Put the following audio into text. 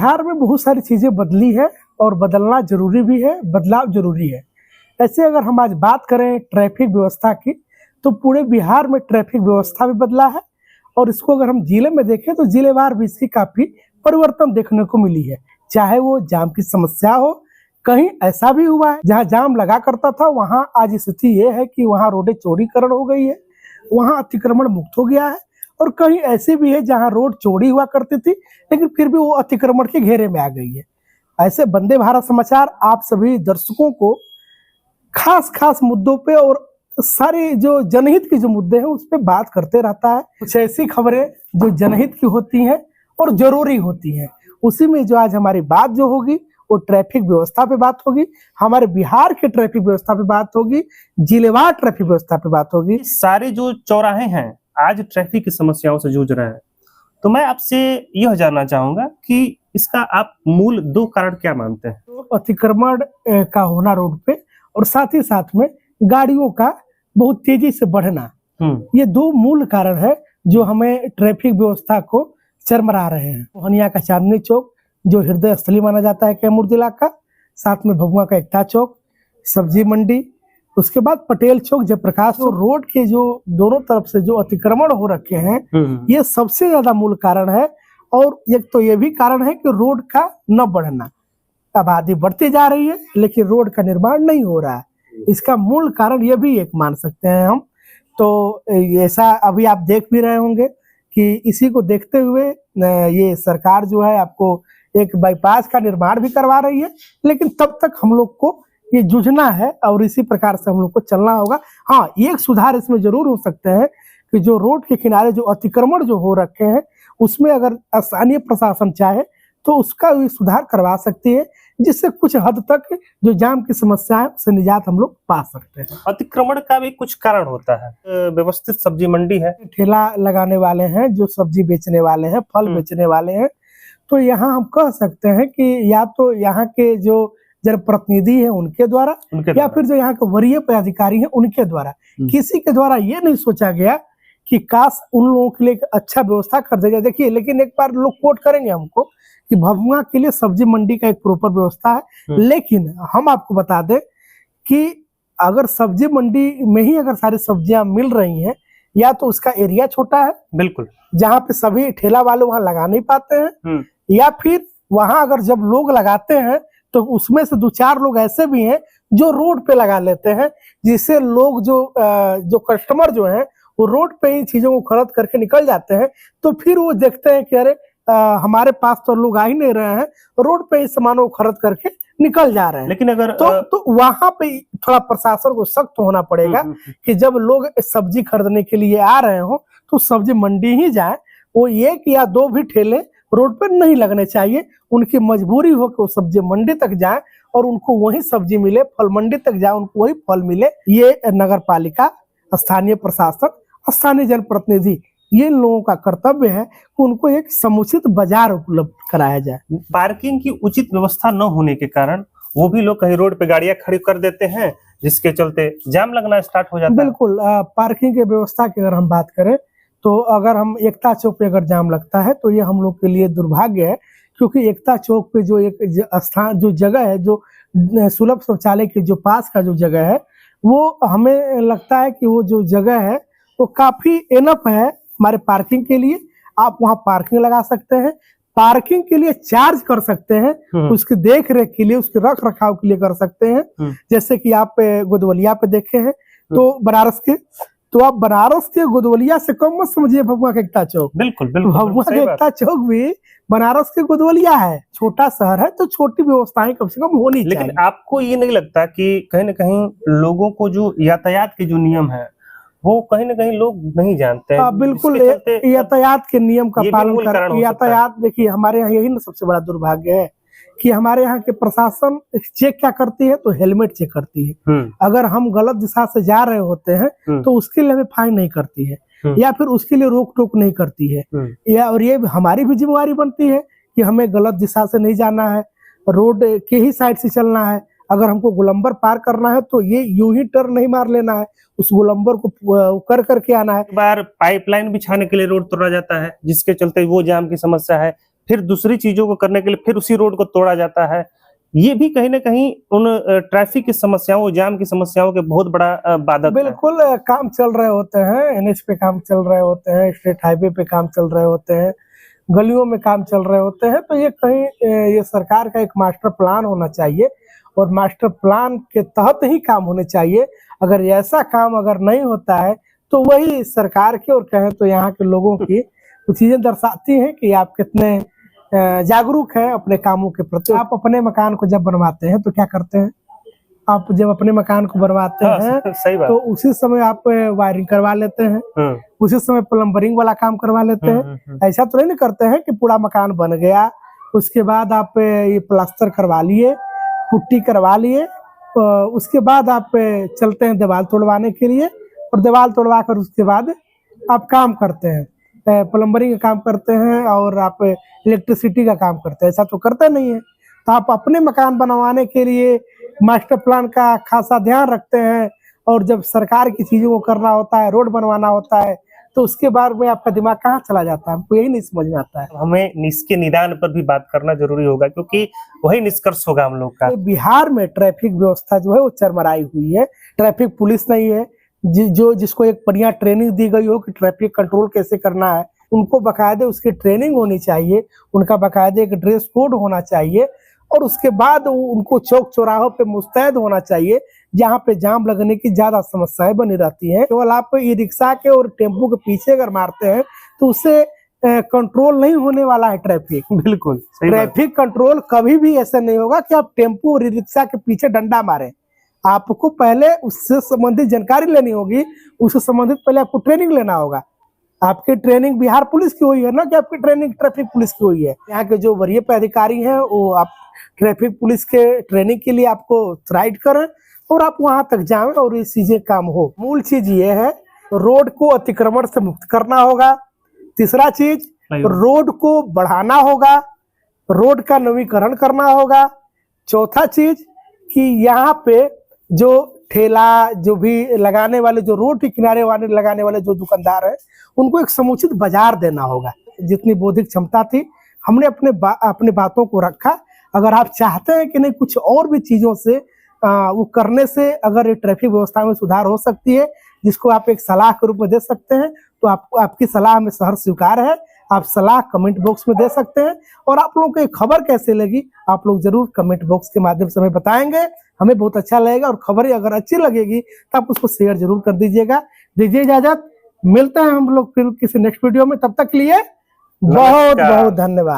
बिहार में बहुत सारी चीज़ें बदली है और बदलना जरूरी भी है, बदलाव जरूरी है। ऐसे अगर हम आज बात करें ट्रैफिक व्यवस्था की, तो पूरे बिहार में ट्रैफिक व्यवस्था भी बदला है और इसको अगर हम जिले में देखें तो जिलेवार भी इसकी काफ़ी परिवर्तन देखने को मिली है। चाहे वो जाम की समस्या हो, कहीं ऐसा भी हुआ है जहाँ जाम लगा करता था वहाँ आज स्थिति ये है कि वहाँ रोडें चौड़ीकरण हो गई है, वहाँ अतिक्रमण मुक्त हो गया है। और कहीं ऐसे भी है जहाँ रोड चौड़ी हुआ करती थी लेकिन फिर भी वो अतिक्रमण के घेरे में आ गई है। ऐसे वंदे भारत समाचार आप सभी दर्शकों को खास खास मुद्दों पे और सारे जो जनहित के जो मुद्दे हैं उस पर बात करते रहता है। कुछ ऐसी खबरें जो जनहित की होती हैं और जरूरी होती हैं, उसी में जो आज हमारी बात जो होगी वो ट्रैफिक व्यवस्था पे बात होगी, हमारे बिहार के ट्रैफिक व्यवस्था पे बात होगी, जिलेवार ट्रैफिक व्यवस्था पे बात होगी। सारे जो चौराहे हैं आज ट्रैफिक की समस्याओं से जूझ रहे हैं, तो मैं आपसे यह जानना चाहूंगा कि इसका आप मूल दो कारण क्या मानते हैं? तो अतिक्रमण का होना रोड पे और साथ ही साथ में गाड़ियों का बहुत तेजी से बढ़ना, ये दो मूल कारण है जो हमें ट्रैफिक व्यवस्था को चरमरा रहे हैं। मोहनिया का चांदनी चौक जो हृदय स्थली माना जाता है कैमूर जिला का, साथ में भभुआ का एकता चौक, सब्जी मंडी, उसके बाद पटेल चौक, जयप्रकाश चौक, रोड के जो दोनों तरफ से जो अतिक्रमण हो रखे हैं ये सबसे ज्यादा मूल कारण है। और एक तो ये भी कारण है कि रोड का न बढ़ना, आबादी बढ़ती जा रही है लेकिन रोड का निर्माण नहीं हो रहा है, इसका मूल कारण ये भी एक मान सकते हैं हम। तो ऐसा अभी आप देख भी रहे होंगे कि इसी को देखते हुए ये सरकार जो है आपको एक बाईपास का निर्माण भी करवा रही है, लेकिन तब तक हम लोग को ये जूझना है और इसी प्रकार से हम लोग को चलना होगा। हाँ, एक सुधार इसमें जरूर हो सकते हैं कि जो रोड के किनारे जो अतिक्रमण जो हो रखे हैं उसमें अगर स्थानीय प्रशासन चाहे तो उसका भी सुधार करवा सकती है, जिससे कुछ हद तक जो जाम की समस्या है उससे निजात हम लोग पा सकते हैं। अतिक्रमण का भी कुछ कारण होता है। व्यवस्थित सब्जी मंडी है, ठेला लगाने वाले हैं, जो सब्जी बेचने वाले हैं, फल बेचने वाले हैं, तो यहाँ हम कह सकते हैं कि या तो यहाँ के जो जनप्रतिनिधि है उनके द्वारा या फिर जो यहाँ के वरीय पदाधिकारी हैं उनके द्वारा, किसी के द्वारा ये नहीं सोचा गया कि काश उन लोगों के लिए अच्छा व्यवस्था कर दिया जाए। देखिए, लेकिन एक बार लोग कोट करेंगे हमको कि भभुआ के लिए सब्जी मंडी का एक प्रॉपर व्यवस्था है, लेकिन हम आपको बता दें कि अगर सब्जी मंडी में ही अगर सारी सब्जियां मिल रही हैं, या तो उसका एरिया छोटा है, बिल्कुल, जहाँ पे सभी ठेला वाले वहां लगा नहीं पाते हैं, या फिर वहां अगर जब लोग लगाते हैं तो उसमें से दो चार लोग ऐसे भी हैं जो रोड पे लगा लेते हैं, जिससे लोग जो कस्टमर जो हैं वो रोड पे ही चीजों को खरीद करके निकल जाते हैं। तो फिर वो देखते हैं कि अरे हमारे पास तो लोग आ ही नहीं रहे हैं, रोड पे ही सामानों को खरीद करके निकल जा रहे हैं। लेकिन अगर तो वहां पे थोड़ा प्रशासन को सख्त होना पड़ेगा कि जब लोग सब्जी खरीदने के लिए आ रहे हो तो सब्जी मंडी ही जाए, वो एक या दो भी ठेले रोड पर नहीं लगने चाहिए। उनकी मजबूरी हो कि वो सब्जी मंडी तक जाए और उनको वही सब्जी मिले, फल मंडी तक जाए उनको वही फल मिले। ये नगर पालिका, स्थानीय प्रशासन, स्थानीय जनप्रतिनिधि, ये लोगों का कर्तव्य है कि उनको एक समुचित बाजार उपलब्ध कराया जाए। पार्किंग की उचित व्यवस्था न होने के कारण वो भी लोग कहीं रोड पे गाड़ियां खड़ी कर देते हैं, जिसके चलते जाम लगना स्टार्ट हो जाता है। बिल्कुल, पार्किंग की व्यवस्था की अगर हम बात करें तो अगर हम एकता चौक पे अगर जाम लगता है तो ये हम लोग के लिए दुर्भाग्य है, क्योंकि एकता चौक पे जो एक स्थान जो जगह है, जो सुलभ शौचालय के जो पास का जो जगह है, वो हमें लगता है कि वो जो जगह है वो काफी एनफ है हमारे पार्किंग के लिए। आप वहाँ पार्किंग लगा सकते हैं, पार्किंग के लिए चार्ज कर सकते हैं, उसकी देख रेख के लिए, उसके रख रखाव के लिए कर सकते हैं। जैसे कि आप गोदवलिया पे देखे हैं तो बनारस के, तो आप बनारस के गोदवलिया से कम मत समझिए भभुआ का एकता चौक। बिल्कुल बिल्कुल, भभुआ का एकता चौक भी बनारस के गोदवलिया है, छोटा शहर है, तो छोटी व्यवस्थाएं कम से कम होनी चाहिए। लेकिन आपको ये नहीं लगता कि कहीं ना कहीं लोगों को जो यातायात के जो नियम है वो कहीं ना कहीं लोग नहीं जानते हैं? बिल्कुल, यातायात के नियम का पालन कर, यातायात देखिए हमारे यहाँ यही ना सबसे बड़ा दुर्भाग्य है कि हमारे यहाँ के प्रशासन चेक क्या करती है, तो हेलमेट चेक करती है। अगर हम गलत दिशा से जा रहे होते हैं तो उसके लिए हमें फाइन नहीं करती है, या फिर उसके लिए रोक टोक नहीं करती है, या और ये हमारी भी जिम्मेवारी बनती है कि हमें गलत दिशा से नहीं जाना है, रोड के ही साइड से चलना है। अगर हमको गोलंबर पार करना है तो ये यूं ही टर्न नहीं मार लेना है, उस गोलंबर को कर करके आना है। एक बार पाइपलाइन बिछाने के लिए रोड तोड़ा जाता है, जिसके चलते वो जाम की समस्या है। फिर दूसरी चीजों को करने के लिए फिर उसी रोड को तोड़ा जाता है। ये भी कहीं ना कहीं उन ट्रैफिक की समस्याओं, जाम की समस्याओं के बहुत बड़ा बाधक है। बिल्कुल काम चल रहे होते हैं, एनएच पे काम चल रहे होते हैं, स्टेट हाईवे पे काम चल रहे होते हैं, गलियों में काम चल रहे होते हैं, तो ये कहीं ये सरकार का एक मास्टर प्लान होना चाहिए और मास्टर प्लान के तहत ही काम होने चाहिए। अगर ऐसा काम अगर नहीं होता है तो वही सरकार के और कहें तो यहाँ के लोगों की कुछ चीजें दर्शाती हैं कि आप कितने जागरूक हैं अपने कामों के प्रति। आप अपने मकान को जब बनवाते हैं तो क्या करते हैं, आप जब अपने मकान को बनवाते हैं सही बात। तो उसी समय आप वायरिंग करवा लेते हैं, उसी समय प्लम्बरिंग वाला काम करवा लेते हैं। ऐसा तो नहीं करते हैं कि पूरा मकान बन गया उसके बाद आप ये प्लास्टर करवा लिए, पुट्टी करवा लिए, उसके बाद आप चलते हैं दीवार तोड़वाने के लिए और दीवार तोड़वा कर उसके बाद आप काम करते हैं, प्लम्बरिंग का काम करते हैं और आप इलेक्ट्रिसिटी का काम करते हैं। ऐसा तो करते नहीं है। तो आप अपने मकान बनवाने के लिए मास्टर प्लान का खासा ध्यान रखते हैं और जब सरकार की चीजों को करना होता है, रोड बनवाना होता है, तो उसके बाद में आपका दिमाग कहाँ चला जाता है, हमको यही नहीं समझ में आता है। हमें इसके निदान पर भी बात करना जरूरी होगा क्योंकि वही निष्कर्ष होगा हम लोग का। बिहार में ट्रैफिक व्यवस्था जो है वो चरमराई हुई है। ट्रैफिक पुलिस नहीं है जिसको एक बढ़िया ट्रेनिंग दी गई हो कि ट्रैफिक कंट्रोल कैसे करना है, उनको बाकायदे उसकी ट्रेनिंग होनी चाहिए, उनका बाकायदे एक ड्रेस कोड होना चाहिए और उसके बाद उनको चौक चौराहों पे मुस्तैद होना चाहिए जहाँ पे जाम लगने की ज्यादा समस्याएं बनी रहती हैं। केवल आप ई रिक्शा के और टेम्पो के पीछे अगर मारते हैं तो उससे कंट्रोल नहीं होने वाला है ट्रैफिक। बिल्कुल ट्रैफिक कंट्रोल कभी भी ऐसा नहीं होगा कि आप टेम्पो और ई रिक्शा के पीछे डंडा मारें। आपको पहले उससे संबंधित जानकारी लेनी होगी, उससे संबंधित पहले आपको ट्रेनिंग लेना होगा। आपकी ट्रेनिंग बिहार पुलिस की हुई है ना कि आपकी ट्रेनिंग ट्रैफिक पुलिस की हुई है। यहाँ के जो वरीय पदाधिकारी हैं वो आप ट्रैफिक पुलिस के ट्रेनिंग के लिए आपको राइड करें और आप वहां तक जाएं और ये चीजें काम हो। मूल चीज ये है रोड को अतिक्रमण से मुक्त करना होगा। तीसरा चीज रोड को बढ़ाना होगा, रोड का नवीकरण करना होगा। चौथा चीज कि यहाँ पे जो ठेला जो भी लगाने वाले, जो रोड के किनारे वाले लगाने वाले जो दुकानदार है उनको एक समुचित बाजार देना होगा। जितनी बौद्धिक क्षमता थी हमने अपने बातों को रखा। अगर आप चाहते हैं कि नहीं कुछ और भी चीजों से वो करने से अगर ट्रैफिक व्यवस्था में सुधार हो सकती है जिसको आप एक सलाह के रूप में दे सकते हैं तो आपकी सलाह में सहर्ष स्वीकार है। आप सलाह कमेंट बॉक्स में दे सकते हैं और आप लोगों को ये खबर कैसे लगी आप लोग जरूर कमेंट बॉक्स के माध्यम से हमें बताएंगे, हमें बहुत अच्छा लगेगा। और खबर अगर अच्छी लगेगी तो आप उसको शेयर जरूर कर दीजिएगा। दीजिए इजाजत, मिलते हैं हम लोग फिर किसी नेक्स्ट वीडियो में, तब तक के लिए बहुत बहुत धन्यवाद।